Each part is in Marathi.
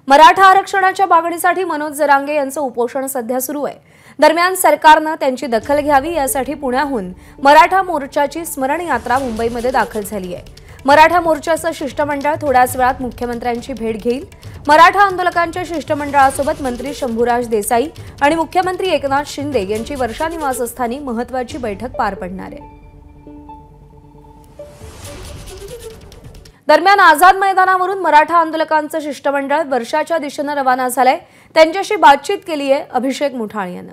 मराठा आरक्षणाच्या मागणीसाठी मनोज जरांगे यांचं उपोषण सध्या सुरू आहे। दरम्यान सरकारने त्यांची दखल घ्यावी यासाठी पुण्याहून मराठा मोर्चाची स्मरण यात्रा मुंबईमध्ये दाखल झाली आहे। मराठा मोर्चाचं शिष्टमंडळ थोड्याच वेळात मुख्यमंत्र्यांची भेट घेईल। मराठा आंदोलकांच्या शिष्टमंडळासोबत मंत्री शंभूराज देसाई आणि मुख्यमंत्री एकनाथ शिंदे यांची वर्षा निवासस्थानी महत्त्वाची बैठक पार पडणार आहे। दरम्यान आझाद मैदानावरून मराठा आंदोलकांचं शिष्टमंडळ वर्षाच्या दिशेने रवाना झालंय। त्यांच्याशी बातचीत केली आहे अभिषेक मुठाळ यांनी।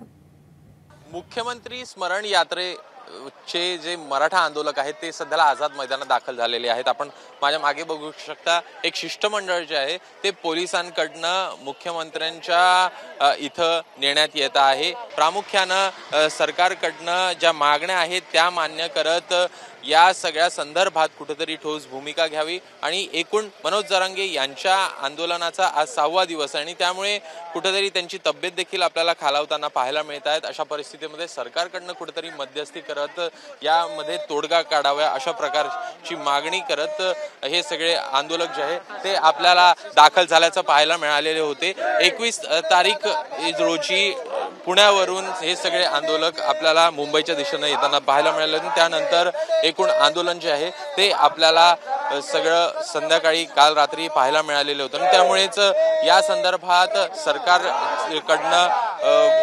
मुख्यमंत्री स्मरण यात्रेचे जे मराठा आंदोलक आहेत ते सध्याला आझाद मैदानात दाखल झालेले आहेत। आपण माझ्या मागे बघू शकता एक शिष्टमंडळ जे आहे ते पोलिसांकडनं मुख्यमंत्र्यांच्या इथं नेण्यात येत आहे। प्रामुख्याने सरकारकडनं ज्या मागण्या आहेत त्या मान्य करत या सगळ्या संदर्भात कुठेतरी ठोस भूमिका घ्यावी आणि एकूण मनोज जरांगे यांच्या आंदोलनाचा आज 6वा दिवस आहे आणि त्यामुळे कुठेतरी त्यांची तब्येत देखील आपल्याला खालावताना पाहायला मिळत आहेत। अशा परिस्थितीमध्ये सरकारकडनं कुठेतरी मध्यस्थी करत यामध्ये तोडगा काढावा अशा प्रकारची मागणी करत हे सगळे आंदोलक जे आहे ते आपल्याला दाखल झाल्याचं पाहायला मिळालेले होते। 21 तारीख रोजी पुण्यावरून हे सगळे आंदोलक आपल्याला मुंबईच्या दिशेने येताना पाहायला मिळाले। त्यानंतर एकूण आंदोलन जे आहे ते आपल्याला सगळं संध्याकाळी काल रात्री पाहायला मिळालेले होते। त्यामुळेच या संदर्भात सरकारकडनं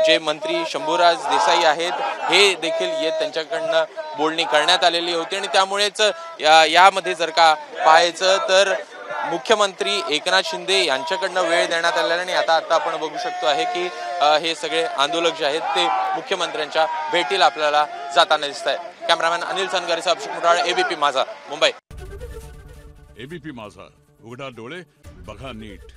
जे मंत्री शंभूराज देसाई आहेत हे देखील त्यांच्याकडनं बोलणी करण्यात आलेली होती आणि त्यामुळेच यामध्ये जर का पाहायचं तर मुख्यमंत्री एकनाथ शिंदे यांच्याकडनं वेळ देण्यात आलेला आणि आता आपण बघू शकतो आहे की हे सगळे आंदोलक जे आहेत ते मुख्यमंत्र्यांच्या भेटीला आपल्याला जाताना दिसत आहेत। कॅमेरामॅन अनिल सनगारेसह अभिषेक मुठाळ, एबीपी माझा, मुंबई। एबीपी माझा, उघडा डोळे बघा नीट।